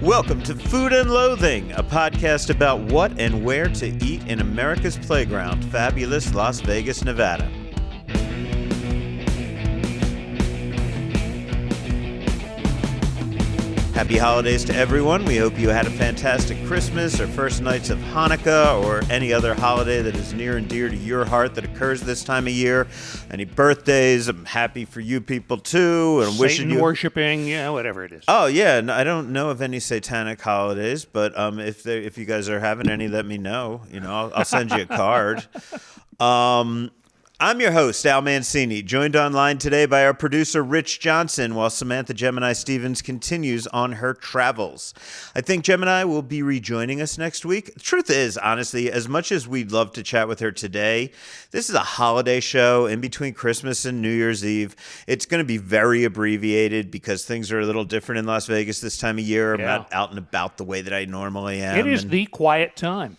Welcome to Food and Loathing, a podcast about what and where to eat in America's playground, fabulous Las Vegas, Nevada. Happy holidays to everyone. We hope you had a fantastic Christmas or first nights of Hanukkah or any other holiday that is near and dear to your heart that occurs this time of year. Any birthdays, I'm happy for you people too. And wishing you worshiping, whatever it is. Oh, yeah. No, I don't know of any satanic holidays, but if you guys are having any, let me know. I'll send you a card. I'm your host, Al Mancini, joined online today by our producer, Rich Johnson, while Samantha Gemini Stevens continues on her travels. I think Gemini will be rejoining us next week. The truth is, honestly, as much as we'd love to chat with her today, this is a holiday show in between Christmas and New Year's Eve. It's going to be very abbreviated because things are a little different in Las Vegas this time of year. I'm not out and about the way that I normally am. It is the quiet time.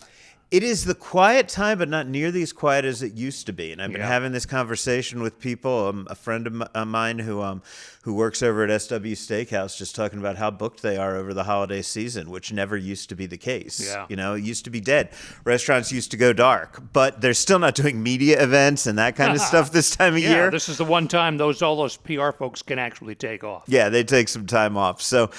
It is the quiet time, but not nearly as quiet as it used to be. And I've been having this conversation with people. A friend of mine who works over at SW Steakhouse, just talking about how booked they are over the holiday season, which never used to be the case. Yeah. It used to be dead. Restaurants used to go dark, but they're still not doing media events and that kind of stuff this time of year. This is the one time all those PR folks can actually take off. Yeah, they take some time off. So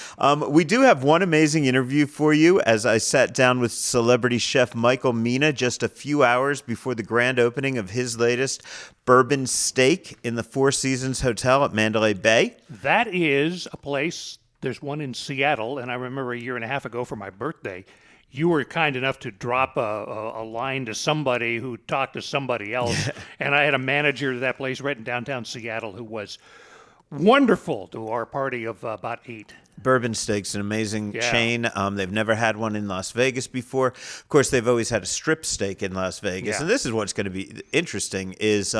we do have one amazing interview for you as I sat down with celebrity chef Michael Mina just a few hours before the grand opening of his latest Bourbon Steak in the Four Seasons Hotel at Mandalay Bay. That is a place, there's one in Seattle, and I remember a year and a half ago for my birthday, you were kind enough to drop a line to somebody who talked to somebody else, and I had a manager of that place right in downtown Seattle who was wonderful to our party of about 8. Bourbon Steak's an amazing chain. They've never had one in Las Vegas before. Of course, they've always had a strip steak in Las Vegas. Yeah. And this is what's going to be interesting is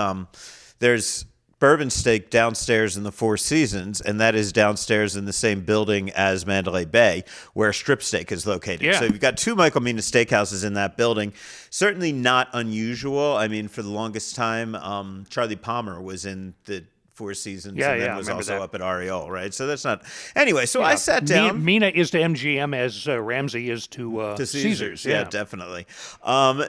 there's Bourbon Steak downstairs in the Four Seasons, and that is downstairs in the same building as Mandalay Bay, where Strip Steak is located. Yeah. So you've got 2 Michael Mina steakhouses in that building. Certainly not unusual. I mean, for the longest time, Charlie Palmer was in the Four Seasons, and then was also up at Ariel, right? So that's not... Anyway, so I sat down... Mina is to MGM as Ramsey is to Caesars. Yeah, definitely.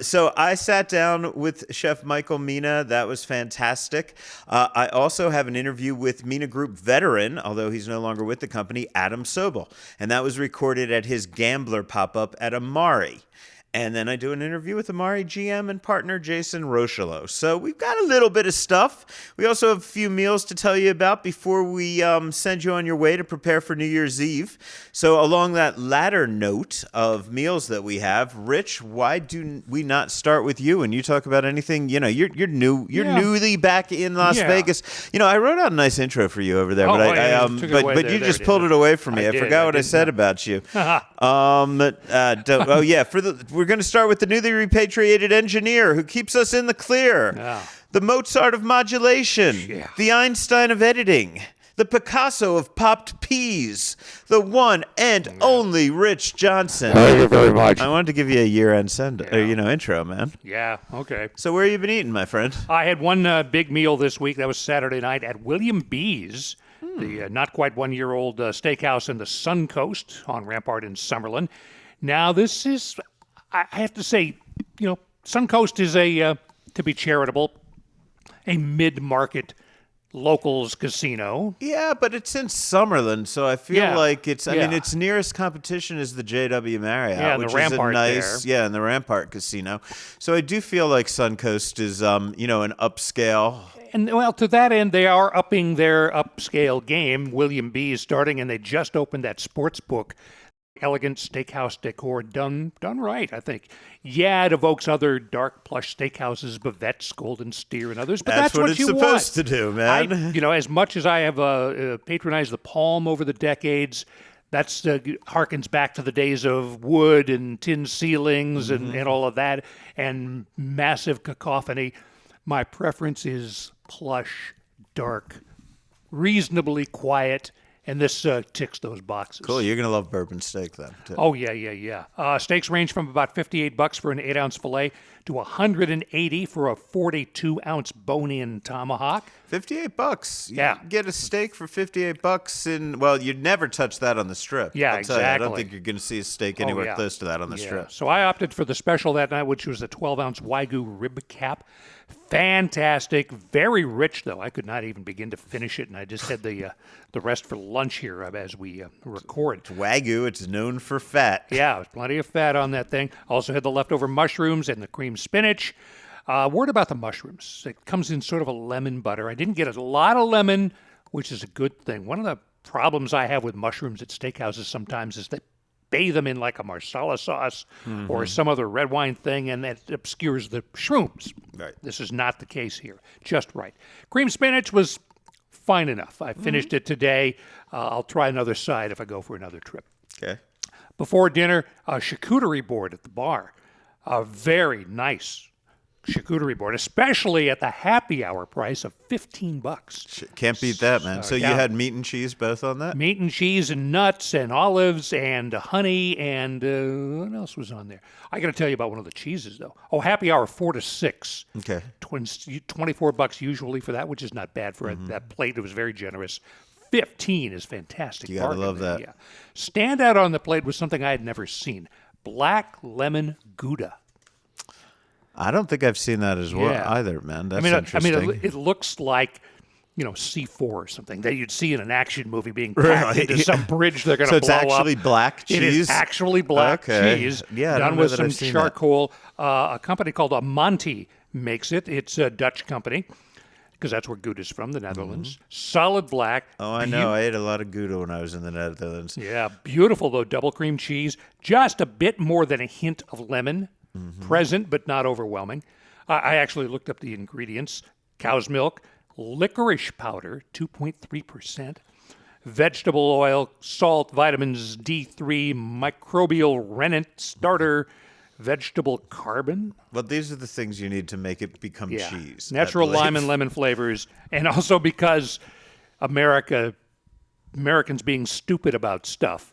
So I sat down with Chef Michael Mina. That was fantastic. I also have an interview with Mina Group veteran, although he's no longer with the company, Adam Sobel. And that was recorded at his Gambler pop-up at Amari. And then I do an interview with Amari GM and partner Jason Rocheleau. So we've got a little bit of stuff. We also have a few meals to tell you about before we send you on your way to prepare for New Year's Eve. So along that latter note of meals that we have, Rich, why do we not start with you and you talk about anything? You're newly back in Las Vegas. I wrote out a nice intro for you over there, but you just pulled it away from me. I forgot what I said about you. We're going to start with the newly repatriated engineer who keeps us in the clear. Yeah. The Mozart of modulation. The Einstein of editing. The Picasso of popped peas. The one and only Rich Johnson. Thank you very much. I wanted to give you a year-end intro, man. Yeah, okay. So where have you been eating, my friend? I had one big meal this week. That was Saturday night at William B's, the not quite 1-year-old steakhouse in the Suncoast on Rampart in Summerlin. Now, this is... I have to say, Suncoast is to be charitable, a mid-market locals casino. Yeah, but it's in Summerlin, so I feel like it's. I mean, its nearest competition is the JW Marriott, which is a nice, in the Rampart Casino. So I do feel like Suncoast is, an upscale. And to that end, they are upping their upscale game. William B is starting, and they just opened that sports book. Elegant steakhouse decor done right, I think. Yeah, it evokes other dark plush steakhouses, Bavette's, Golden Steer, and others, but that's what you want. That's what it's supposed to do, man. As much as I have patronized the Palm over the decades, that's harkens back to the days of wood and tin ceilings and all of that, and massive cacophony. My preference is plush, dark, reasonably quiet, And this ticks those boxes. Cool. You're going to love Bourbon Steak then, too. Oh, yeah. Steaks range from about $58 for an 8-ounce filet to $180 for a 42-ounce bone-in tomahawk. $58. Yeah. You get a steak for $58 and, well, you'd never touch that on the Strip. Yeah, I'll tell you, I exactly. don't think you're going to see a steak anywhere yeah. close to that on the Strip. So I opted for the special that night, which was the 12-ounce Wagyu rib cap. Fantastic. Very rich, though. I could not even begin to finish it, and I just had the rest for lunch here as we record. Wagyu, it's known for fat. Yeah, there's plenty of fat on that thing. Also had the leftover mushrooms and the cream spinach. Word about the mushrooms. It comes in sort of a lemon butter. I didn't get a lot of lemon, which is a good thing. One of the problems I have with mushrooms at steakhouses sometimes is they bathe them in like a marsala sauce or some other red wine thing, and that obscures the shrooms. Right. This is not the case here. Just right. Cream spinach was fine enough. I finished it today. I'll try another side if I go for another trip. Okay. Before dinner, a charcuterie board at the bar. A very nice charcuterie board, especially at the happy hour price of $15. Can't beat that, man. So you yeah. had meat and cheese both on that? Meat and cheese and nuts and olives and honey and what else was on there? I got to tell you about one of the cheeses, though. Oh, happy hour 4 to 6. Okay. $24 usually for that, which is not bad for that plate. It was very generous. 15 is fantastic. You gotta bargain love there, that. Yeah. Standout on the plate was something I had never seen: black lemon Gouda. I don't think I've seen that as well Yeah. either, man. That's I interesting. mean, it looks like, C4 or something that you'd see in an action movie being packed Really? into some bridge they're going to So blow up. it's actually black cheese? It is actually black cheese Yeah, I done don't know with that some I've seen charcoal. A company called Amari makes it. It's a Dutch company because that's where Gouda's from, the Netherlands. Solid black. Oh, I know. I ate a lot of Gouda when I was in the Netherlands. Yeah, beautiful, though, double cream cheese. Just a bit more than a hint of lemon. Present, but not overwhelming. I actually looked up the ingredients. Cow's milk, licorice powder, 2.3%, vegetable oil, salt, vitamins D3, microbial rennet starter, vegetable carbon. Well, these are the things you need to make it become cheese. I Natural believe. lime and lemon flavors. And also because Americans being stupid about stuff,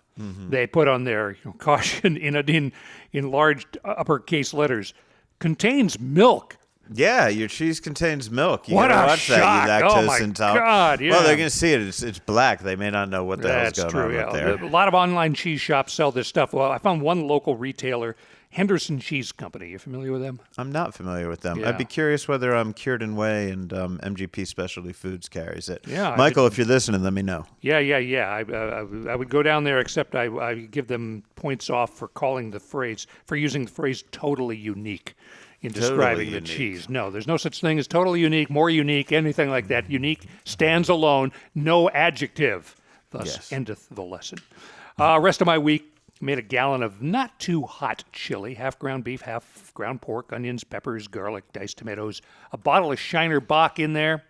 they put on their caution in large uppercase letters, contains milk. Yeah, your cheese contains milk. You What gotta a watch shock. that, you Oh, lactose my intolerant. God, yeah. Well, they're going to see it. It's black. They may not know what the hell's That's going true, on yeah. up there. A lot of online cheese shops sell this stuff. Well, I found one local retailer, Henderson Cheese Company. You familiar with them? I'm not familiar with them. Yeah. I'd be curious whether Cured Way and MGP Specialty Foods carries it. Yeah, Michael, if you're listening, let me know. Yeah. I would go down there, except I give them points off for using the phrase totally unique in describing the unique. cheese. No, there's no such thing as totally unique, more unique, anything like that. Unique stands alone, no adjective. Thus Yes. endeth the lesson. Rest of my week, made a gallon of not too hot chili, half ground beef, half ground pork, onions, peppers, garlic, diced tomatoes, a bottle of Shiner Bock in there,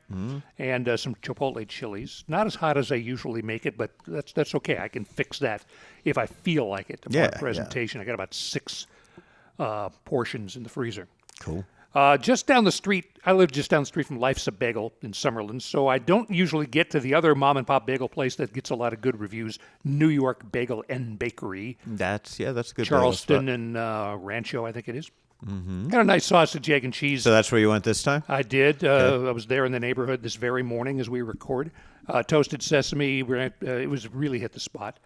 and some chipotle chilies. Not as hot as I usually make it, but that's okay. I can fix that if I feel like it. Yeah, presentation. I got about 6 portions in the freezer. Cool. Just down the street, I live just down the street from Life's a Bagel in Summerlin, so I don't usually get to the other mom-and-pop bagel place that gets a lot of good reviews, New York Bagel and Bakery, That's a good bagel Charleston spot. and Rancho, I think it is. Got a nice sausage, egg, and cheese. So that's where you went this time? I did. I was there in the neighborhood this very morning as we record. Toasted sesame, it was really hit the spot.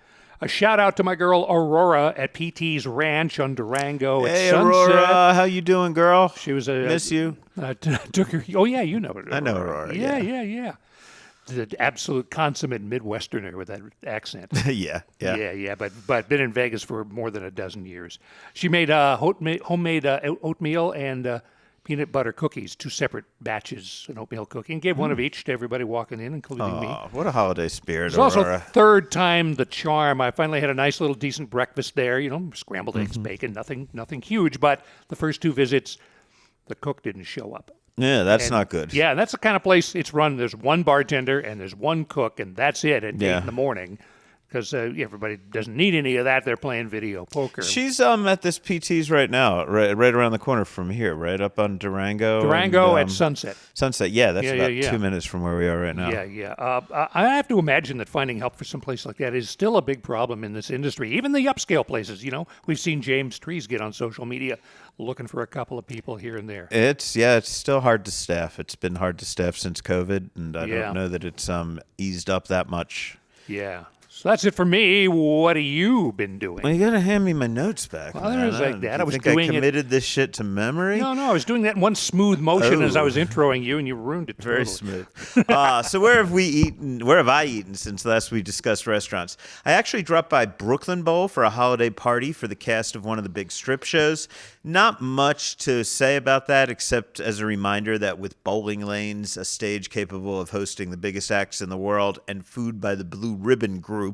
A shout out to my girl Aurora at PT's Ranch on Durango at Hey, Sunset. Aurora, how you doing, girl? She was Miss you. Took her. Oh yeah, you know her. I know Aurora, Yeah. The absolute consummate Midwesterner with that accent. yeah. But been in Vegas for more than a dozen years. She made homemade oatmeal and peanut butter cookies, 2 separate batches of oatmeal cooking. Gave one of each to everybody walking in, including me. Oh, what a holiday spirit, It's also Aurora. third time the charm. I finally had a nice little decent breakfast there. Scrambled eggs, bacon, nothing huge. But the first 2 visits, the cook didn't show up. Yeah, that's not good. Yeah, and that's the kind of place it's run. There's one bartender and there's one cook, and that's it at 8 in the morning. because everybody doesn't need any of that. They're playing video poker. She's at this PT's right now, right around the corner from here, right up on Durango. Durango at Sunset. Sunset, yeah, that's about 2 minutes from where we are right now. Yeah. I have to imagine that finding help for some place like that is still a big problem in this industry. Even the upscale places, we've seen James Trees get on social media looking for a couple of people here and there. It's still hard to staff. It's been hard to staff since COVID, and I don't know that it's eased up that much. Yeah. So that's it for me. What have you been doing? Well, you got to hand me my notes back. Well, there was like that. I was think doing I committed this shit to memory? No, I was doing that in one smooth motion as I was introing you, and you ruined it. Very totally. smooth. So where have I eaten since last we discussed restaurants? I actually dropped by Brooklyn Bowl for a holiday party for the cast of one of the big strip shows. Not much to say about that, except as a reminder that with bowling lanes, a stage capable of hosting the biggest acts in the world, and food by the Blue Ribbon Group,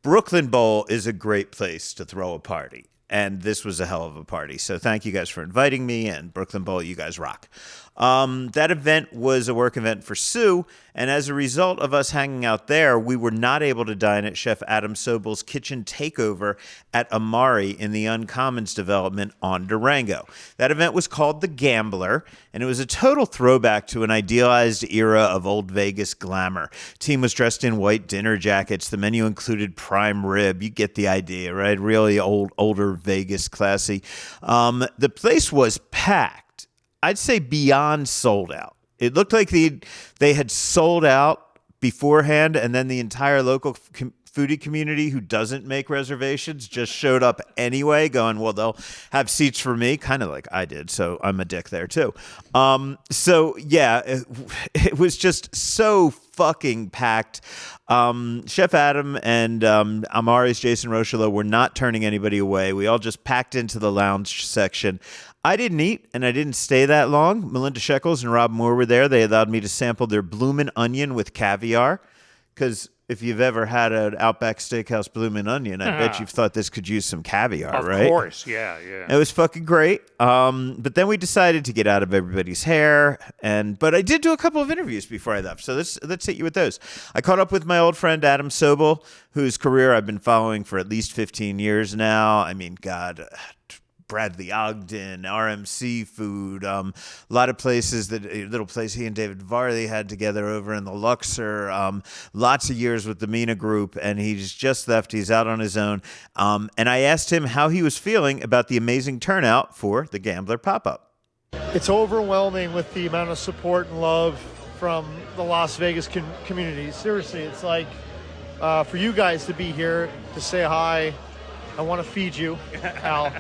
Brooklyn Bowl is a great place to throw a party. And this was a hell of a party. So thank you guys for inviting me, and Brooklyn Bowl, you guys rock. That event was a work event for Sue, and as a result of us hanging out there, we were not able to dine at Chef Adam Sobel's kitchen takeover at Amari in the Uncommons development on Durango. That event was called The Gambler, and it was a total throwback to an idealized era of old Vegas glamour. Team was dressed in white dinner jackets. The menu included prime rib. You get the idea, right? Really older Vegas classy. The place was packed. I'd say beyond sold out. It looked like they had sold out beforehand, and then the entire local foodie community who doesn't make reservations just showed up anyway, going, well, they'll have seats for me, kind of like I did, so I'm a dick there too. It was just so fucking packed. Chef Adam and Amari's Jason Rocheleau were not turning anybody away. We all just packed into the lounge section. I didn't eat, and I didn't stay that long. Melinda Shekels and Rob Moore were there. They allowed me to sample their bloomin' onion with caviar, because if you've ever had an Outback Steakhouse bloomin' onion, I bet you've thought this could use some caviar, right? Of course, yeah. It was fucking great. But then we decided to get out of everybody's hair, but I did do a couple of interviews before I left, so let's hit you with those. I caught up with my old friend Adam Sobel, whose career I've been following for at least 15 years now. I mean, God, Bradley Ogden, RM Seafood, a lot of places, little place he and David Varley had together over in the Luxor, lots of years with the Mina Group, and he's just left. He's out on his own. And I asked him how he was feeling about the amazing turnout for the Gambler pop-up. It's overwhelming with the amount of support and love from the Las Vegas community. Seriously, it's like for you guys to be here, to say hi, I want to feed you, Al.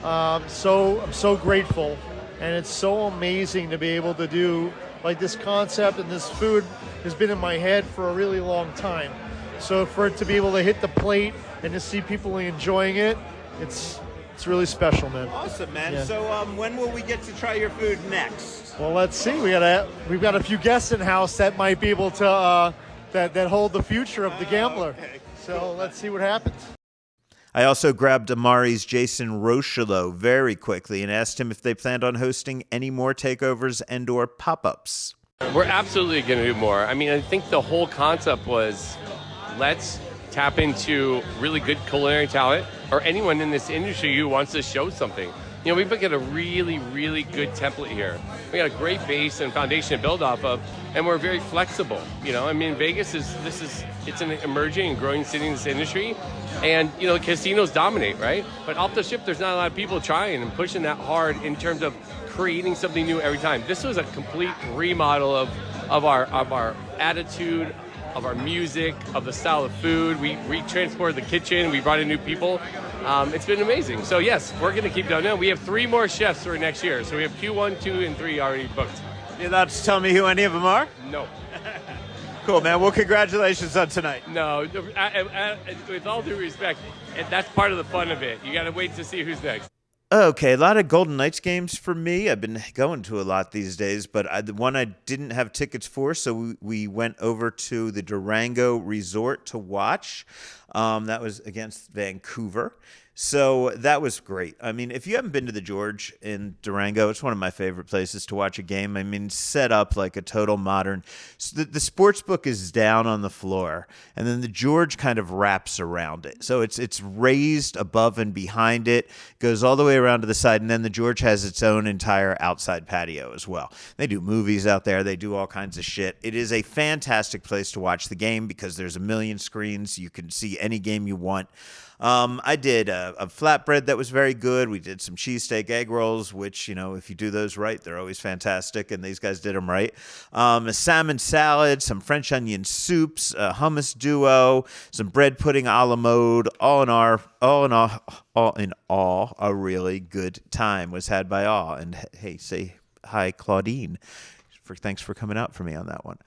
I'm so grateful, and it's so amazing to be able to do like this concept, and this food has been in my head for a really long time. So for it to be able to hit the plate and to see people enjoying it, it's really special, man. Awesome, man. Yeah. So when will we get to try your food next? Well, let's see. We've got a few guests in house that might be able to that hold the future of the Gambler. Okay. So Cool. let's see what happens. I also grabbed Amari's Jason Rocheleau very quickly and asked him if they planned on hosting any more takeovers and or pop-ups. We're absolutely going to do more. I mean, I think the whole concept was let's tap into really good culinary talent or anyone in this industry who wants to show something. You know, we've got a really, really good template here. We got a great base and foundation to build off of, and we're very flexible. You know, I mean, Vegas it's an emerging and growing city in this industry, and, you know, casinos dominate, right? But off the ship, there's not a lot of people trying and pushing that hard in terms of creating something new every time. This was a complete remodel of our attitude, of our music, of the style of food. We retransported the kitchen. We brought in new people. It's been amazing. So yes, we're going to keep doing that. We have 3 more chefs for next year. So we have Q1, 2, and 3 already booked. You're allowed to tell me who any of them are? No. Cool, man. Well, congratulations on tonight. No. With all due respect, that's part of the fun of it. You got to wait to see who's next. Okay, a lot of Golden Knights games for me. I've been going to a lot these days, but the one I didn't have tickets for, so we went over to the Durango Resort to watch. That was against Vancouver. So that was great. I mean, if you haven't been to the George in Durango, it's one of my favorite places to watch a game. I mean, set up like a total modern. So the sports book is down on the floor, and then the George kind of wraps around it. So it's raised above and behind it, goes all the way around to the side, and then the George has its own entire outside patio as well. They do movies out there. They do all kinds of shit. It is a fantastic place to watch the game because there's a million screens. You can see any game you want. I did a flatbread that was very good. We did some cheesesteak egg rolls, which, if you do those right, they're always fantastic, and these guys did them right. A salmon salad, some French onion soups, a hummus duo, some bread pudding a la mode. All in all, a really good time was had by all. And hey, say hi, Claudine. Thanks for coming out for me on that one.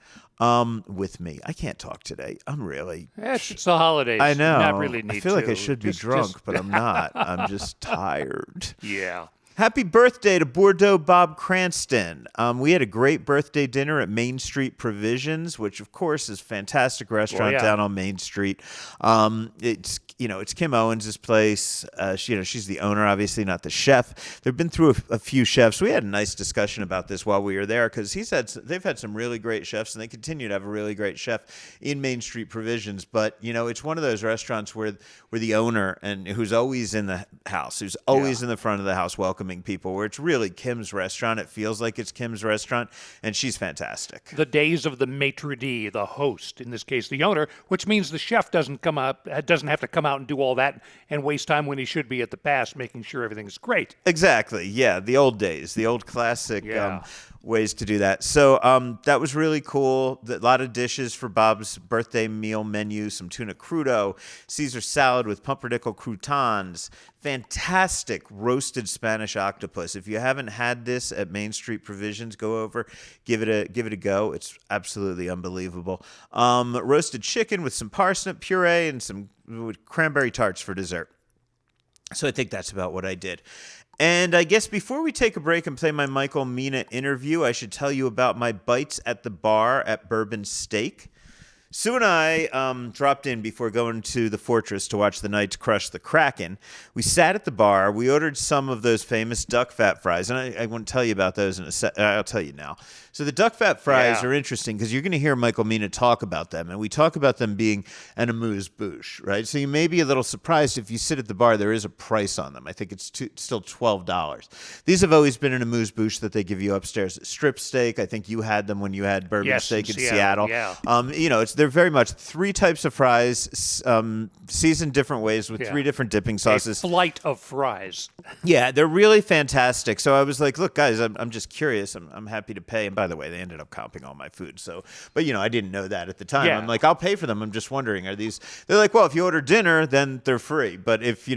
With me. I can't talk today. I'm really... It's the holidays. I know. Not really need I feel like to. I should be drunk, but I'm not. I'm just tired. Yeah. Happy birthday to Bordeaux Bob Cranston. We had a great birthday dinner at Main Street Provisions, which, of course, is a fantastic restaurant down on Main Street. It's Kim Owens' place. She's the owner, obviously, not the chef. They've been through a few chefs. We had a nice discussion about this while we were there because they've had some really great chefs, and they continue to have a really great chef in Main Street Provisions. But, it's one of those restaurants where the owner, and who's always in the house, who's always in the front of the house welcoming people, where it's really Kim's restaurant. It feels like it's Kim's restaurant, and she's fantastic. The days of the maitre d', the host, in this case the owner, which means the chef doesn't have to come out and do all that and waste time when he should be at the pass making sure everything's great. Exactly. Yeah, the old days, the old classic ways to do that. So that was really cool. A lot of dishes for Bob's birthday meal menu, some tuna crudo, Caesar salad with pumpernickel croutons, fantastic roasted Spanish octopus. If you haven't had this at Main Street Provisions, go over, give it a go. It's absolutely unbelievable. Roasted chicken with some parsnip puree and some cranberry tarts for dessert. So I think that's about what I did. And I guess before we take a break and play my Michael Mina interview, I should tell you about my bites at the bar at Bourbon Steak. Sue and I dropped in before going to the Fortress to watch the Knights crush the Kraken. We sat at the bar. We ordered some of those famous duck fat fries, and I won't tell you about those in a sec. I'll tell you now. So the duck fat fries are interesting because you're going to hear Michael Mina talk about them, and we talk about them being an amuse-bouche, right? So you may be a little surprised if you sit at the bar. There is a price on them. I think it's still $12. These have always been an amuse-bouche that they give you upstairs at Strip Steak. I think you had them when you had Bourbon Steak in Seattle. Yeah. They're very much three types of fries, seasoned different ways with three different dipping sauces. A flight of fries. Yeah, they're really fantastic. So I was like, look, guys, I'm just curious. I'm happy to pay. And by the way, they ended up comping all my food. But I didn't know that at the time. Yeah. I'm like, I'll pay for them. I'm just wondering, are these? They're like, well, if you order dinner, then they're free. But if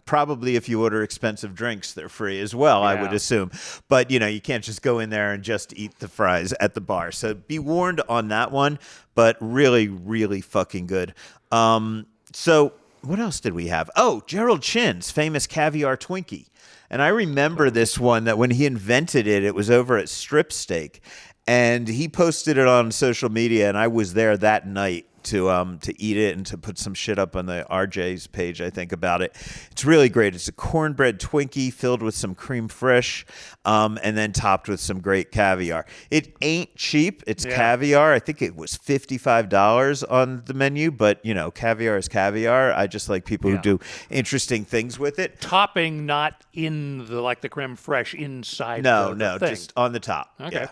probably if you order expensive drinks, they're free as well, I would assume. But, you can't just go in there and just eat the fries at the bar. So be warned on that one, but really, really fucking good. So what else did we have? Oh, Gerald Chin's famous caviar Twinkie. And I remember this one that when he invented it, it was over at Strip Steak. And he posted it on social media, and I was there that night to eat it and to put some shit up on the RJ's page, I think, about it. It's really great. It's a cornbread Twinkie filled with some creme fraiche, and then topped with some great caviar. It ain't cheap. It's caviar. I think it was $55 on the menu, but caviar is caviar. I just like people who do interesting things with it. Topping not in the creme fraiche inside. No, the thing. just on the top. Okay. Yeah.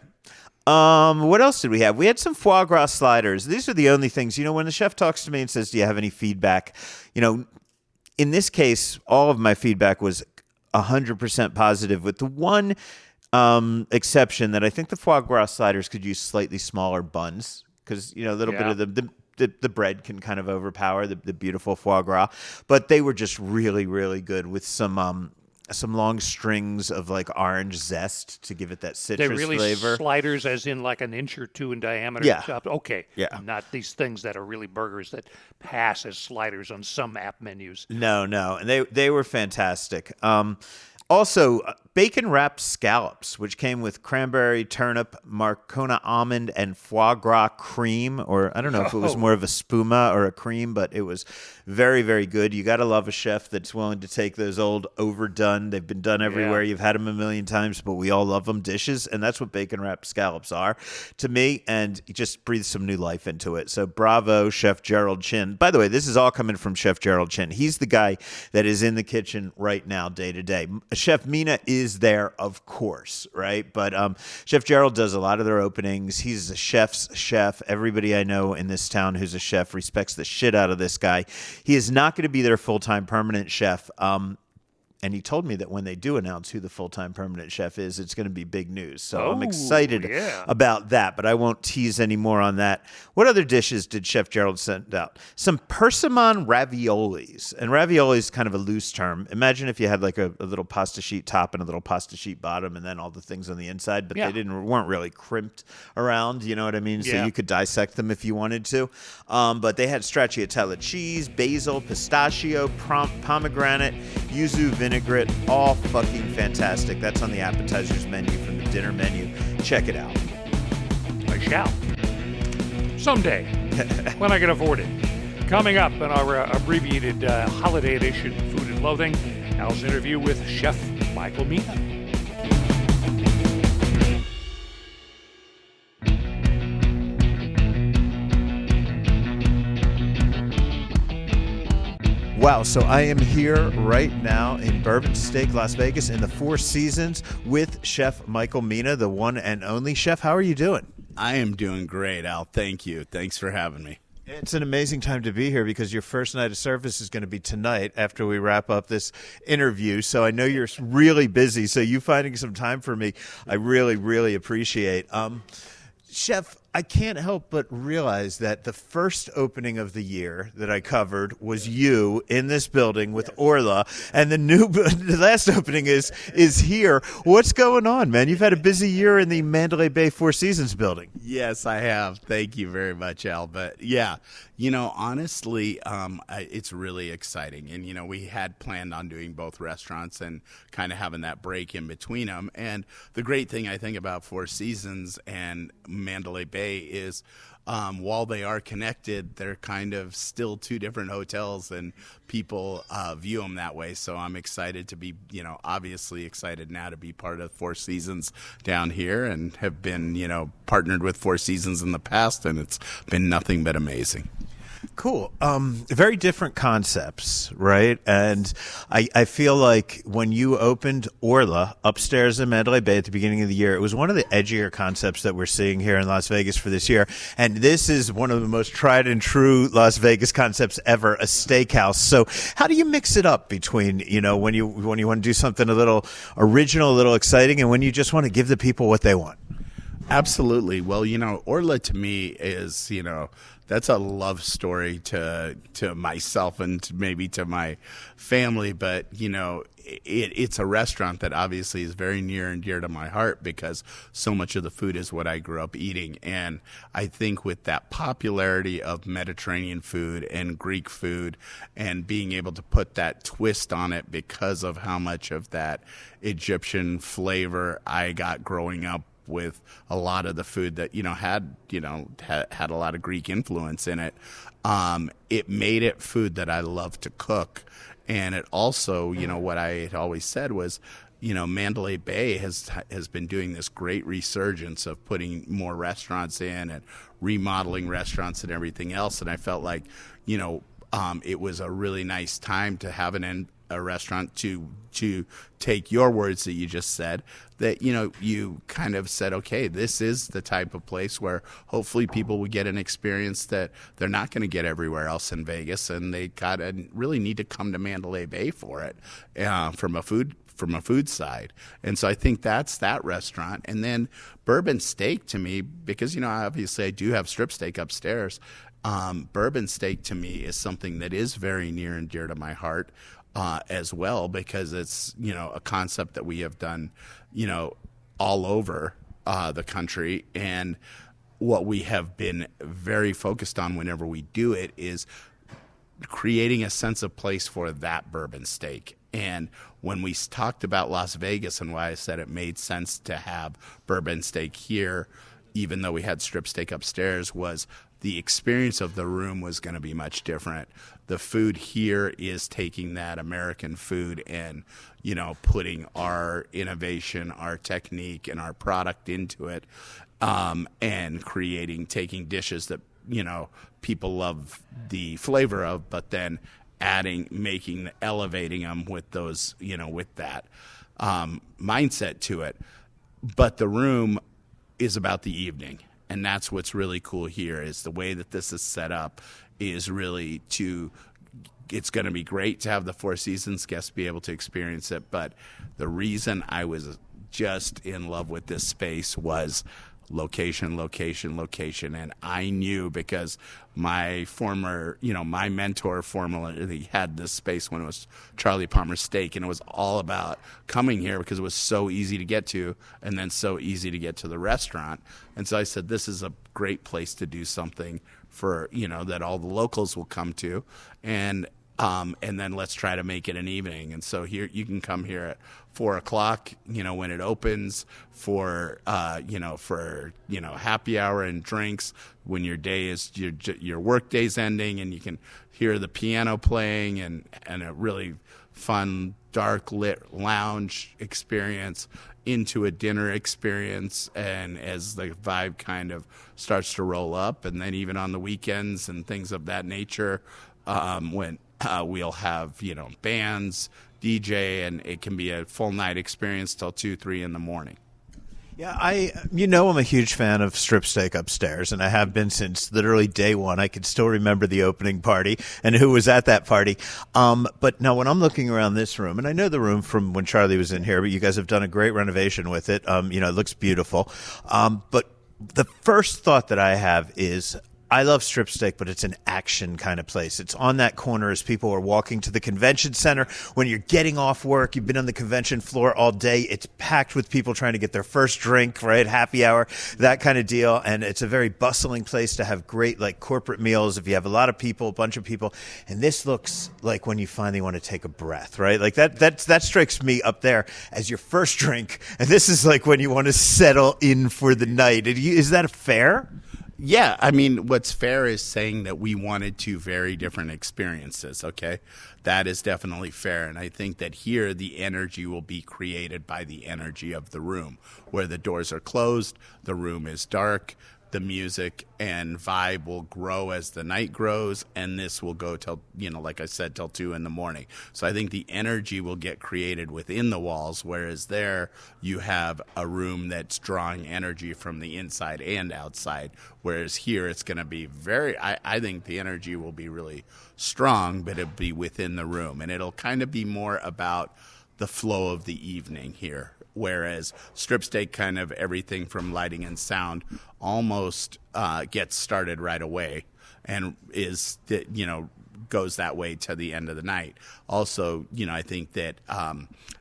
What else did we have? We had some foie gras sliders. These are the only things, when the chef talks to me and says, do you have any feedback? In this case, all of my feedback was 100% positive with the one exception that I think the foie gras sliders could use slightly smaller buns because, a little bit of the bread can kind of overpower the beautiful foie gras. But they were just really, really good with some long strings of orange zest to give it that citrus They're really flavor. Sliders as in an inch or two in diameter. Yeah. Chopped. Okay. Yeah. Not these things that are really burgers that pass as sliders on some app menus. No. And they were fantastic. Also, bacon wrapped scallops, which came with cranberry, turnip, Marcona almond, and foie gras cream. Or I don't know if it was more of a spuma or a cream, but it was very, very good. You got to love a chef that's willing to take those old overdone, they've been done everywhere, you've had them a million times, but we all love them dishes. And that's what bacon wrapped scallops are to me. And just breathe some new life into it. So bravo, Chef Gerald Chin. By the way, this is all coming from Chef Gerald Chin. He's the guy that is in the kitchen right now, day to day. Chef Mina is there, of course, right? But Chef Gerald does a lot of their openings. He's a chef's chef. Everybody I know in this town who's a chef respects the shit out of this guy. He is not going to be their full-time permanent chef. And he told me that when they do announce who the full-time permanent chef is, it's going to be big news. So I'm excited about that, but I won't tease any more on that. What other dishes did Chef Gerald send out? Some persimmon raviolis. And ravioli is kind of a loose term. Imagine if you had like a little pasta sheet top and a little pasta sheet bottom and then all the things on the inside, but they weren't really crimped around, you know what I mean? So you could dissect them if you wanted to. But they had stracciatella cheese, basil, pistachio, pomegranate, yuzu vinaigrette, all fucking fantastic. That's on the appetizers menu from the dinner menu. Check it out. I shall. Someday, when I can afford it. Coming up in our abbreviated holiday edition, Food and Loathing, Al's interview with Chef Michael Mina. Wow, so I am here right now in Bourbon Steak, Las Vegas, in the Four Seasons with Chef Michael Mina, the one and only chef. How are you doing? I am doing great, Al. Thank you. Thanks for having me. It's an amazing time to be here because your first night of service is going to be tonight after we wrap up this interview. So I know you're really busy, so you finding some time for me, I really, really appreciate. Chef, I can't help but realize that the first opening of the year that I covered was you in this building with Orla, and the last opening is here. What's going on, man? You've had a busy year in the Mandalay Bay Four Seasons building. Yes, I have. Thank you very much, Al. But yeah, honestly, it's really exciting. And, we had planned on doing both restaurants and kind of having that break in between them. And the great thing I think about Four Seasons and Mandalay Bay is while they are connected, they're kind of still two different hotels, and people view them that way. So I'm excited to be, obviously excited now to be part of Four Seasons down here, and have been, partnered with Four Seasons in the past, and it's been nothing but amazing. Cool. Very different concepts, right? And I feel like when you opened Orla upstairs in Mandalay Bay at the beginning of the year, it was one of the edgier concepts that we're seeing here in Las Vegas for this year. And this is one of the most tried and true Las Vegas concepts ever, a steakhouse. So how do you mix it up between, when you want to do something a little original, a little exciting, and when you just want to give the people what they want? Absolutely. Well, Orla to me is, that's a love story to myself and maybe to my family. But, it's a restaurant that obviously is very near and dear to my heart because so much of the food is what I grew up eating. And I think with that popularity of Mediterranean food and Greek food and being able to put that twist on it because of how much of that Egyptian flavor I got growing up with a lot of the food that had a lot of Greek influence in it. It made it food that I love to cook, and it also what I had always said was Mandalay Bay has been doing this great resurgence of putting more restaurants in and remodeling restaurants and everything else, and I felt like it was a really nice time to have a restaurant to take your words that you just said, that you kind of said, okay, this is the type of place where hopefully people would get an experience that they're not going to get everywhere else in Vegas, and they really need to come to Mandalay Bay for it from a food side. And so I think that's that restaurant. And then Bourbon Steak to me, because obviously I do have strip steak upstairs, Bourbon Steak to me is something that is very near and dear to my heart as well, because it's a concept that we have done all over the country, and what we have been very focused on whenever we do it is creating a sense of place for that bourbon steak. And when we talked about Las Vegas and why I said it made sense to have Bourbon Steak here, even though we had strip steak upstairs, was the experience of the room was going to be much different. The food here is taking that American food and, putting our innovation, our technique, and our product into it, and taking dishes that, people love the flavor of, but then elevating them with those, with that mindset to it. But the room is about the evening. And that's what's really cool here is the way that this is set up is really it's going to be great to have the Four Seasons guests be able to experience it. But the reason I was just in love with this space was location. And I knew because my mentor formerly had this space when it was Charlie Palmer Steak, and it was all about coming here because it was so easy to get to and then so easy to get to the restaurant. And so I said, this is a great place to do something for, that all the locals will come to. And then let's try to make it an evening. And so here you can come here at 4:00, when it opens for happy hour and drinks when your work day's ending, and you can hear the piano playing and a really fun dark lit lounge experience into a dinner experience. And as the vibe kind of starts to roll up, and then even on the weekends and things of that nature, when we'll have, bands, DJ, and it can be a full night experience till 2, 3 in the morning. Yeah, I'm a huge fan of strip steak upstairs, and I have been since literally day one. I can still remember the opening party and who was at that party. But now when I'm looking around this room, and I know the room from when Charlie was in here, but you guys have done a great renovation with it. It looks beautiful. But the first thought that I have is, I love strip steak, but it's an action kind of place. It's on that corner as people are walking to the convention center. When you're getting off work, you've been on the convention floor all day. It's packed with people trying to get their first drink, right? Happy hour, that kind of deal. And it's a very bustling place to have great, corporate meals. If you have a lot of people, a bunch of people. And this looks like when you finally want to take a breath, right? That strikes me up there as your first drink. And this is when you want to settle in for the night. Is that fair? Yeah, I mean, what's fair is saying that we wanted 2 very different experiences, okay? That is definitely fair, and I think that here the energy will be created by the energy of the room. Where the doors are closed, the room is dark, the music and vibe will grow as the night grows, and this will go till, like I said, till 2 in the morning. So I think the energy will get created within the walls, whereas there you have a room that's drawing energy from the inside and outside, whereas here it's going to be I think the energy will be really strong, but it'll be within the room, and it'll kind of be more about the flow of the evening here. Whereas strip steak, kind of everything from lighting and sound almost gets started right away and goes that way to the end of the night. Also, I think that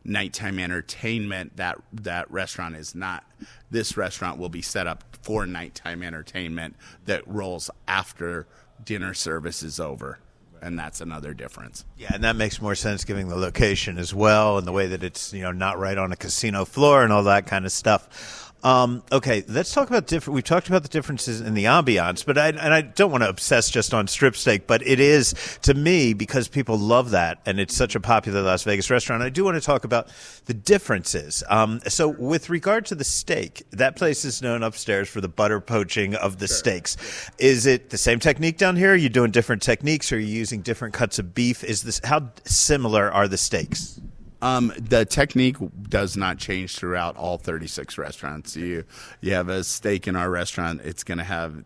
nighttime entertainment, that restaurant is not. This restaurant will be set up for nighttime entertainment that rolls after dinner service is over. And that's another difference. Yeah, and that makes more sense given the location as well and the way that it's, not right on a casino floor and all that kind of stuff. Okay, let's talk about we've talked about the differences in the ambiance, but I don't want to obsess just on strip steak, but it is, to me, because people love that and it's such a popular Las Vegas restaurant, I do want to talk about the differences. So with regard to the steak, that place is known upstairs for the butter poaching of the steaks. Is it the same technique down here? Are you doing different techniques? Are you using different cuts of beef? How similar are the steaks? The technique does not change throughout all 36 restaurants. You have a steak in our restaurant, it's going to have,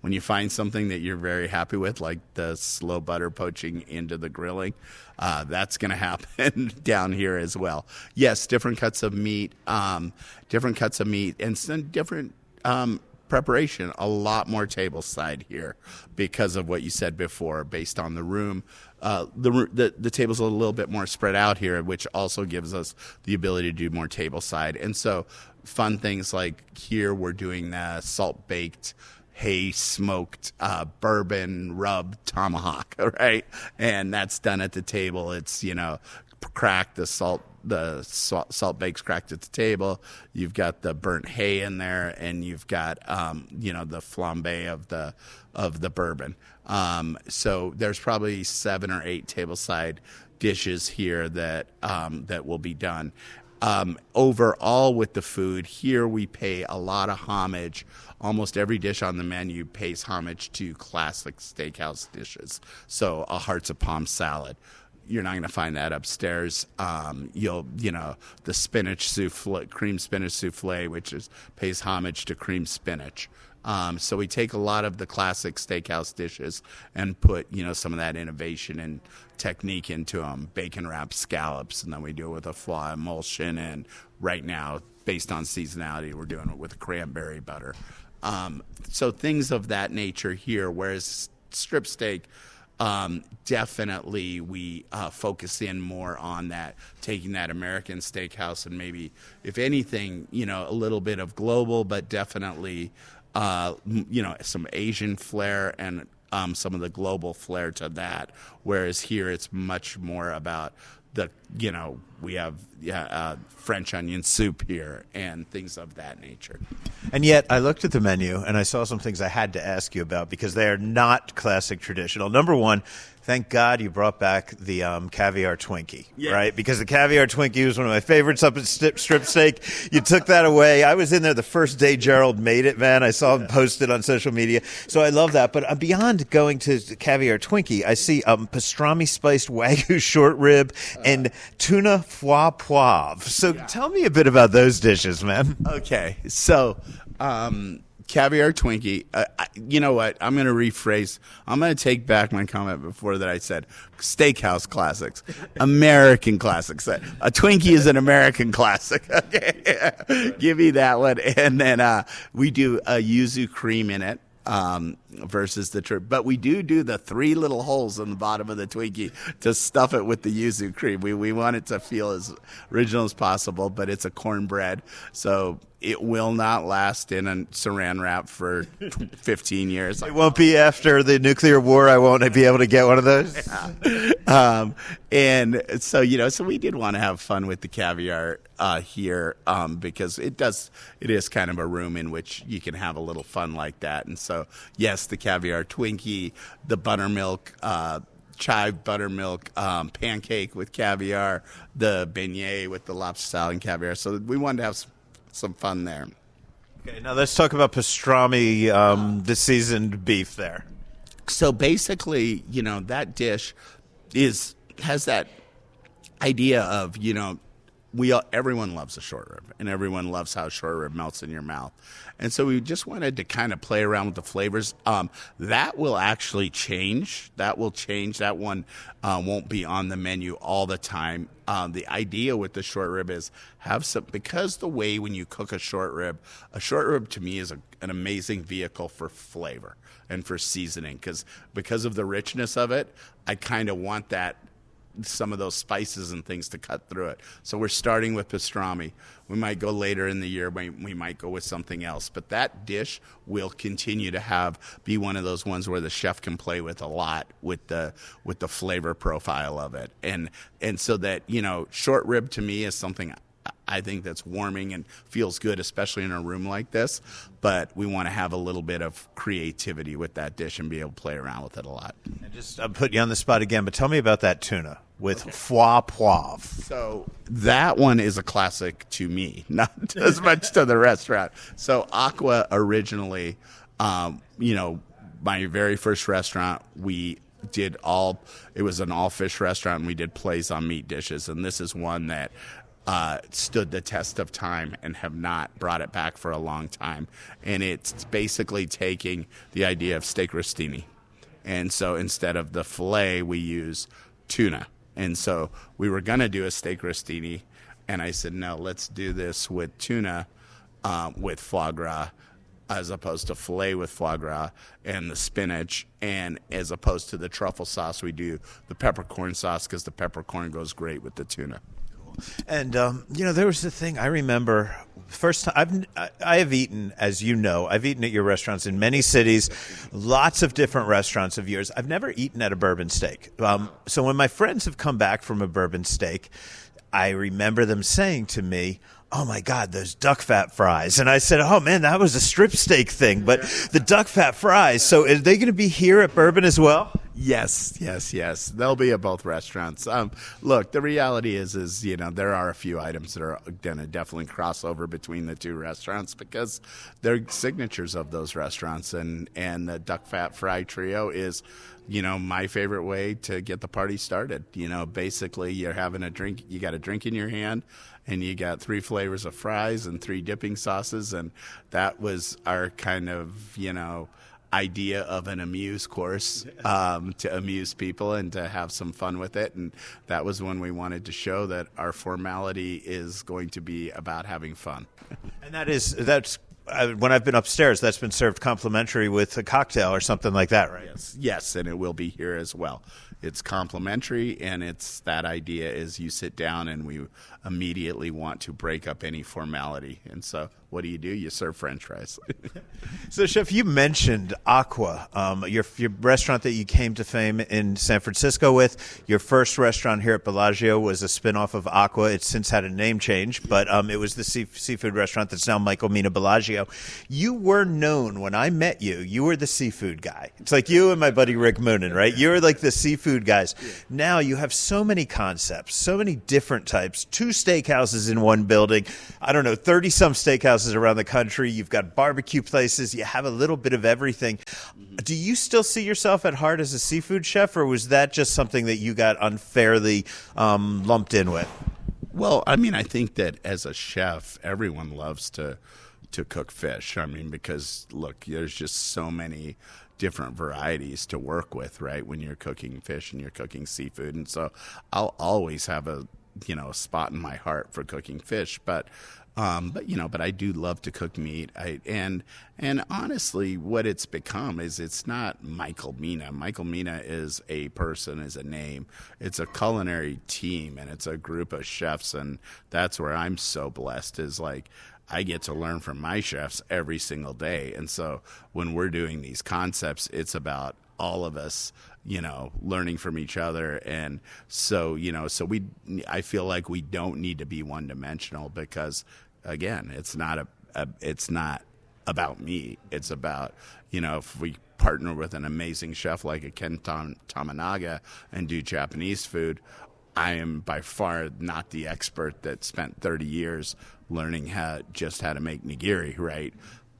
when you find something that you're very happy with, like the slow butter poaching into the grilling, that's going to happen down here as well. Yes, different cuts of meat, and some different preparation, a lot more table side here because of what you said before, based on the room. The tables are a little bit more spread out here, which also gives us the ability to do more table side. And so fun things like here we're doing the salt baked, hay smoked, bourbon rub tomahawk, right? And that's done at the table. It's, cracked, the salt bakes cracked at the table. You've got the burnt hay in there, and you've got the flambe of the bourbon. So there's probably 7 or 8 tableside dishes here that will be done. Overall with the food here, we pay a lot of homage. Almost every dish on the menu pays homage to classic steakhouse dishes. So a hearts of palm salad, you're not going to find that upstairs. The spinach souffle, cream spinach souffle, which pays homage to cream spinach. So we take a lot of the classic steakhouse dishes and put, some of that innovation and technique into them. Bacon wrapped scallops, and then we do it with a foie emulsion. And right now, based on seasonality, we're doing it with cranberry butter. So things of that nature here, whereas strip steak, definitely we focus in more on that, taking that American steakhouse and maybe, if anything, a little bit of global, but definitely some Asian flair and some of the global flair to that. Whereas here it's much more about we have French onion soup here and things of that nature. And yet I looked at the menu and I saw some things I had to ask you about because they are not classic traditional. Number one, thank God you brought back the caviar Twinkie, right? Because the caviar Twinkie was one of my favorites up at Strip Steak. You took that away. I was in there the first day Gerald made it, man. I saw him posted on social media. So I love that. But beyond going to the caviar Twinkie, I see pastrami spiced Wagyu short rib and tuna foie poivre. So tell me a bit about those dishes, man. Okay. So caviar Twinkie. You know what? I'm going to rephrase. I'm going to take back my comment before that I said steakhouse classics, American classics. A Twinkie is an American classic. Okay, give me that one. And then we do a yuzu cream in it. Versus the trip, but we do the 3 little holes in the bottom of the Twinkie to stuff it with the yuzu cream. We want it to feel as original as possible, but it's a cornbread, so it will not last in a saran wrap for 15 years. It won't be after the nuclear war. I won't be able to get one of those. And so, so we did want to have fun with the caviar here because it is kind of a room in which you can have a little fun like that. And so, yes, the caviar Twinkie, the buttermilk, chive buttermilk pancake with caviar, the beignet with the lobster salad and caviar. So we wanted to have some fun there. Okay, now let's talk about pastrami, the seasoned beef there. So basically, that dish has that idea of, everyone loves a short rib, and everyone loves how a short rib melts in your mouth. And so we just wanted to kind of play around with the flavors. That will actually change. That will change. That one won't be on the menu all the time. The idea with the short rib is because the way when you cook a short rib to me is an amazing vehicle for flavor and for seasoning because of the richness of it. I kind of want some of those spices and things to cut through it. So we're starting with pastrami. We might go later in the year. We might go with something else. But that dish will continue to be one of those ones where the chef can play with a lot with the flavor profile of it. And so that, short rib to me is something I think that's warming and feels good, especially in a room like this. But we want to have a little bit of creativity with that dish and be able to play around with it a lot. I'll put you on the spot again, but tell me about that tuna with foie poivre. So that one is a classic to me, not as much to the restaurant. So Aqua originally, my very first restaurant, it was an all-fish restaurant, and we did plays on meat dishes. And this is one that stood the test of time and have not brought it back for a long time. And it's basically taking the idea of steak rostini. And so instead of the filet, we use tuna. And so we were going to do a steak rostini, and I said, no, let's do this with tuna with foie gras as opposed to filet with foie gras and the spinach. And as opposed to the truffle sauce, we do the peppercorn sauce because the peppercorn goes great with the tuna. And there was the thing I remember. First time I have eaten, as you know, I've eaten at your restaurants in many cities, lots of different restaurants of yours. I've never eaten at a Bourbon Steak. So when my friends have come back from a Bourbon Steak, I remember them saying to me, "Oh my God, those duck fat fries." And I said, "Oh man, that was a strip steak thing, but the duck fat fries." So are they going to be here at Bourbon as well? Yes. They'll be at both restaurants. Look, the reality is there are a few items that are going to definitely cross over between the two restaurants because they're signatures of those restaurants. And the duck fat fry trio is, my favorite way to get the party started. Basically you're having a drink, you got a drink in your hand, and you got 3 flavors of fries and 3 dipping sauces. And that was our kind of, idea of an amuse course to amuse people and to have some fun with it. And that was when we wanted to show that our formality is going to be about having fun. And that's when I've been upstairs, that's been served complimentary with a cocktail or something like that, right? Yes, and it will be here as well. It's complimentary, and it's that idea is you sit down and we immediately want to break up any formality. And so what do? You serve French fries. So, Chef, you mentioned Aqua, your restaurant that you came to fame in San Francisco with. Your first restaurant here at Bellagio was a spinoff of Aqua. It's since had a name change, but it was the seafood restaurant that's now Michael Mina Bellagio. You were known when I met you. You were the seafood guy. It's like you and my buddy Rick Moonen, right? You're like the seafood guys. Yeah. Now you have so many concepts, so many different types. 2 steakhouses in one building. I don't know, 30-some steakhouses around the country. You've got barbecue places. You have a little bit of everything. Do you still see yourself at heart as a seafood chef, or was that just something that you got unfairly lumped in with? Well, I think that as a chef, everyone loves to cook fish. Because look, there's just so many different varieties to work with, right? When you're cooking fish and you're cooking seafood. And so I'll always have a spot in my heart for cooking fish, but I do love to cook meat. And honestly, what it's become is it's not Michael Mina. Michael Mina is a person, is a name. It's a culinary team, and it's a group of chefs, and that's where I'm so blessed is like I get to learn from my chefs every single day. And so when we're doing these concepts, it's about all of us, learning from each other. And so, I feel like we don't need to be one dimensional because again, it's not about me. It's about, if we partner with an amazing chef like a Ken Tamanaga and do Japanese food, I am by far not the expert that spent 30 years learning how to make nigiri, right?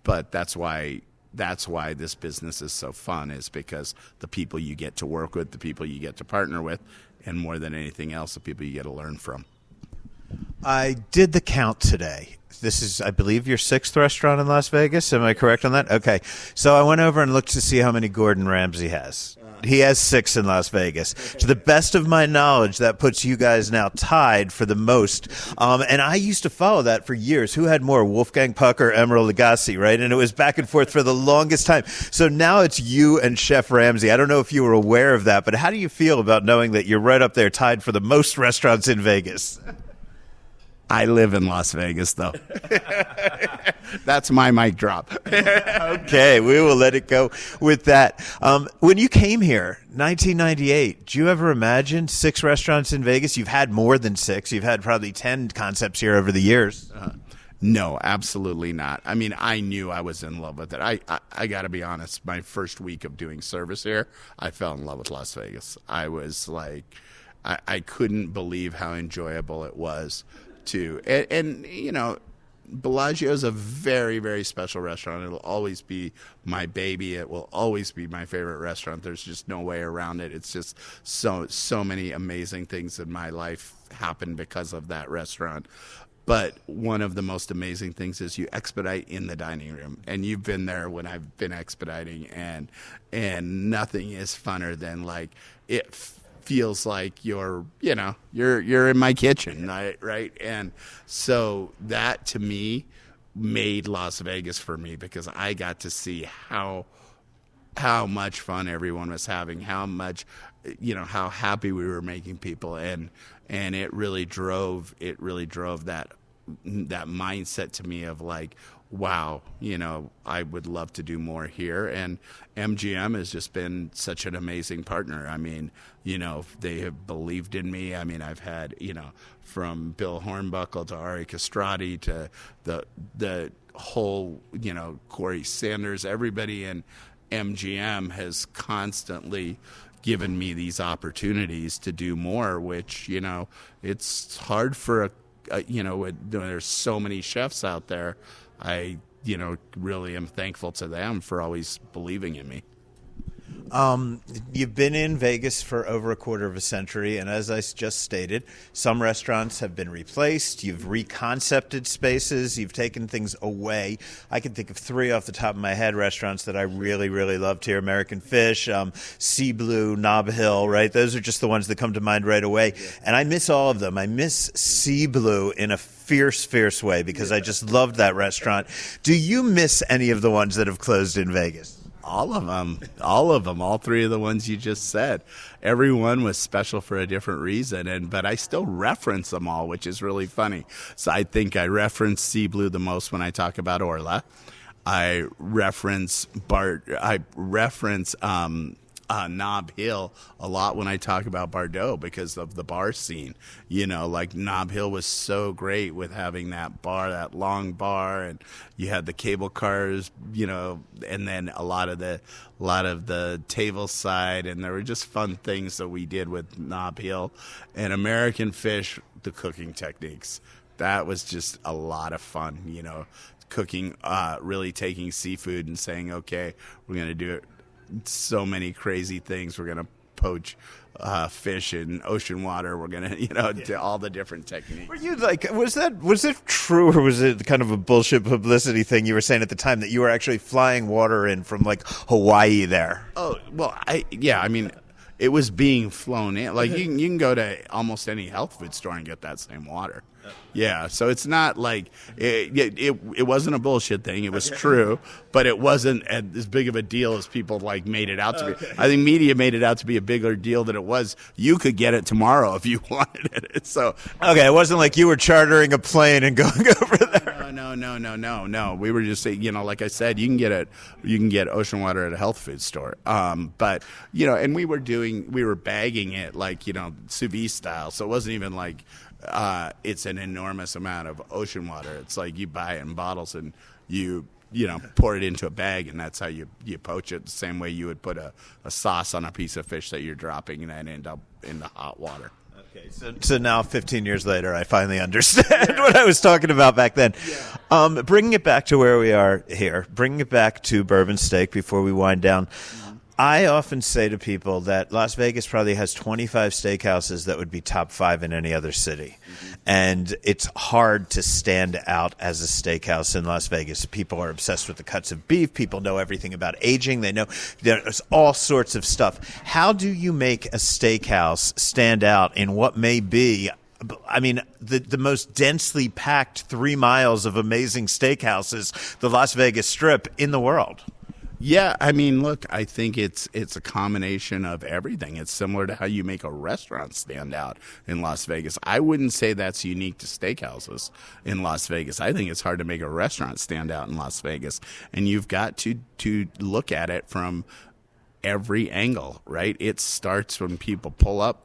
But that's why this business is so fun, is because the people you get to work with, the people you get to partner with, and more than anything else, the people you get to learn from. I did the count today. This is, I believe, your 6th restaurant in Las Vegas. Am I correct on that? Okay. So I went over and looked to see how many Gordon Ramsay has. He has 6 in Las Vegas. To the best of my knowledge, that puts you guys now tied for the most. And I used to follow that for years. Who had more, Wolfgang Puck or Emeril Lagasse, right? And it was back and forth for the longest time. So now it's you and Chef Ramsay. I don't know if you were aware of that, but how do you feel about knowing that you're right up there tied for the most restaurants in Vegas? I live in Las Vegas, though. That's my mic drop. Okay, we will let it go with that. When you came here, 1998, did you ever imagine 6 restaurants in Vegas? You've had more than 6. You've had probably 10 concepts here over the years. No, absolutely not. I knew I was in love with it. I got to be honest, my first week of doing service here, I fell in love with Las Vegas. I was like, I couldn't believe how enjoyable it was. And Bellagio is a very, very special restaurant. It'll always be my baby. It will always be my favorite restaurant. There's just no way around it. It's just so many amazing things in my life happen because of that restaurant. But one of the most amazing things is you expedite in the dining room, and you've been there when I've been expediting, and nothing is funner than like it feels like you're in my kitchen, right? And so that to me made Las Vegas for me, because I got to see how how much fun everyone was having, how much, how happy we were making people, and it really drove that mindset to me of like, wow, I would love to do more here. And MGM has just been such an amazing partner. I mean, they have believed in me. I mean, I've had, from Bill Hornbuckle to Ari Castrati to the whole, Corey Sanders, everybody in MGM has constantly given me these opportunities to do more, which, it's hard for when there's so many chefs out there. I, really am thankful to them for always believing in me. You've been in Vegas for over a quarter of a century, and as I just stated, some restaurants have been replaced. You've reconcepted spaces. You've taken things away. I can think of 3 off the top of my head restaurants that I really, really loved here. American Fish, Sea Blue, Nob Hill, right? Those are just the ones that come to mind right away. Yeah. And I miss all of them. I miss Sea Blue in a fierce way because I just loved that restaurant. Do you miss any of the ones that have closed in Vegas? All of them, all 3 of the ones you just said. Everyone was special for a different reason, but I still reference them all, which is really funny. So I think I reference Sea Blue the most when I talk about Orla. I reference Nob Hill a lot when I talk about Bardot because of the bar scene. Like Nob Hill was so great with having that bar, that long bar, and you had the cable cars, and then a lot of the table side, and there were just fun things that we did with Nob Hill. And American Fish, the cooking techniques. That was just a lot of fun, cooking, really taking seafood and saying, okay, we're going to do it. So many crazy things. We're going to poach fish in ocean water. We're going to, do all the different techniques. Were you was it true, or was it kind of a bullshit publicity thing you were saying at the time that you were actually flying water in from Hawaii there? Oh, well, I mean, it was being flown in. Like you can go to almost any health food store and get that same water. Yeah, so it's not like it wasn't a bullshit thing. It was true, but it wasn't as big of a deal as people made it out to be. I think media made it out to be a bigger deal than it was. You could get it tomorrow if you wanted it. So okay, it wasn't like you were chartering a plane and going over there. No. We were just saying, like I said, you can get ocean water at a health food store. But and we were bagging it sous vide style, so it wasn't even like. It's an enormous amount of ocean water. It's like you buy it in bottles and you pour it into a bag, and that's how you poach it, the same way you would put a sauce on a piece of fish that you're dropping and then end up in the hot water. Okay, so now 15 years later, I finally understand what I was talking about back then. Yeah. Bringing it back to where we are here, bringing it back to Bourbon Steak before we wind down. I often say to people that Las Vegas probably has 25 steakhouses that would be top 5 in any other city. Mm-hmm. And it's hard to stand out as a steakhouse in Las Vegas. People are obsessed with the cuts of beef. People know everything about aging. They know there's all sorts of stuff. How do you make a steakhouse stand out in what may be the most densely packed 3 miles of amazing steakhouses, the Las Vegas Strip, in the world? Yeah, I mean, look, I think it's a combination of everything. It's similar to how you make a restaurant stand out in Las Vegas. I wouldn't say that's unique to steakhouses in Las Vegas. I think it's hard to make a restaurant stand out in Las Vegas. And you've got to look at it from every angle, right? It starts when people pull up,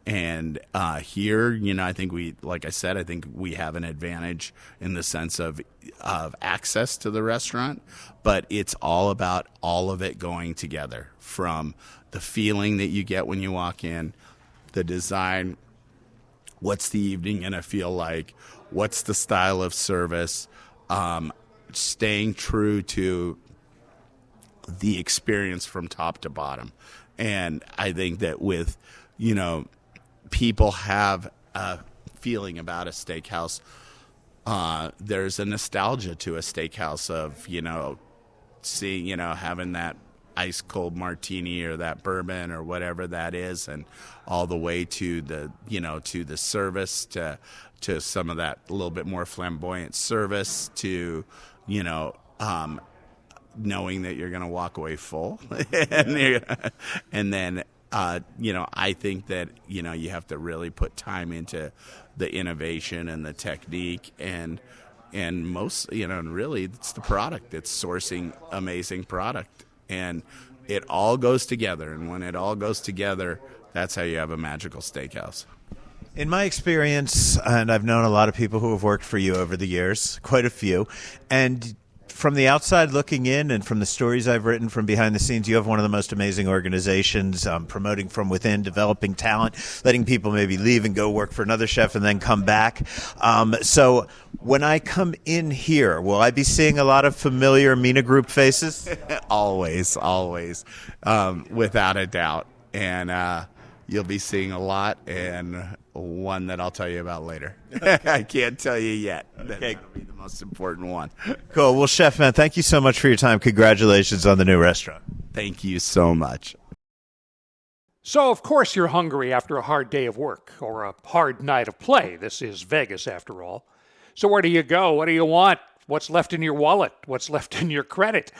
and here, I think I think we have an advantage in the sense of access to the restaurant, but it's all about all of it going together, from the feeling that you get when you walk in, the design, what's the evening going to feel like, what's the style of service, staying true to the experience from top to bottom. And I think that with, people have a feeling about a steakhouse. There's a nostalgia to a steakhouse of, seeing, having that ice cold martini or that bourbon or whatever that is, and all the way to the, to the service, to some of that a little bit more flamboyant service, to, knowing that you're going to walk away full. And then, I think that, you have to really put time into the innovation and the technique and most, and really it's the product. It's sourcing amazing product. And it all goes together. And when it all goes together, that's how you have a magical steakhouse. In my experience, and I've known a lot of people who have worked for you over the years, quite a few, and from the outside looking in and from the stories I've written from behind the scenes, you have one of the most amazing organizations, promoting from within, developing talent, letting people maybe leave and go work for another chef and then come back. So when I come in here, will I be seeing a lot of familiar Mina Group faces? Always, without a doubt. And you'll be seeing a lot, and one that I'll tell you about later. I can't tell you yet. That'll be the most important one. Cool. Well, Chef, man, thank you so much for your time. Congratulations on the new restaurant. Thank you so much. So, of course, you're hungry after a hard day of work or a hard night of play. This is Vegas, after all. So where do you go? What do you want? What's left in your wallet? What's left in your credit?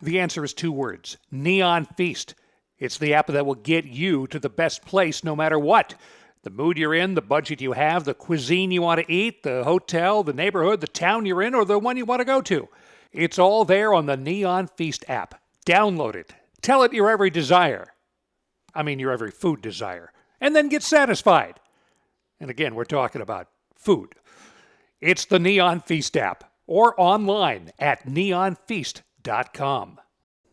The answer is 2 words: Neon Feast. It's the app that will get you to the best place no matter what. The mood you're in, the budget you have, the cuisine you want to eat, the hotel, the neighborhood, the town you're in, or the one you want to go to. It's all there on the Neon Feast app. Download it. Tell it your every desire. I mean your every food desire. And then get satisfied. And again, we're talking about food. It's the Neon Feast app or online at neonfeast.com.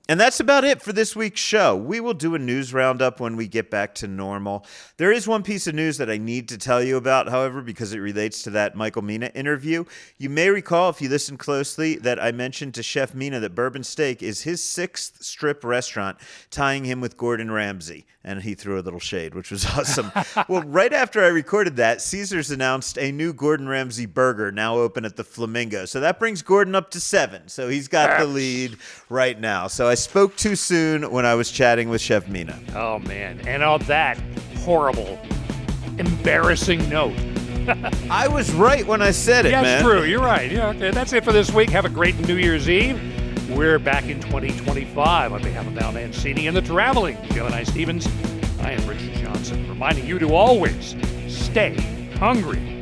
And that's about it for this week's show. We will do a news roundup when we get back to normal. There is one piece of news that I need to tell you about, however, because it relates to that Michael Mina interview. You may recall, if you listen closely, that I mentioned to Chef Mina that Bourbon Steak is his 6th strip restaurant, tying him with Gordon Ramsay. And he threw a little shade, which was awesome. Well, right after I recorded that, Caesars announced a new Gordon Ramsay burger now open at the Flamingo. So that brings Gordon up to 7. So he's got the lead right now. So I spoke too soon when I was chatting with Chef Mina. Oh, man. And on that horrible, embarrassing note. I was right when I said it, man. That's true. You're right. Yeah, okay. That's it for this week. Have a great New Year's Eve. We're back in 2025. On behalf of Al Mancini and the traveling Gemini Stevens, I am Richard Johnson, reminding you to always stay hungry.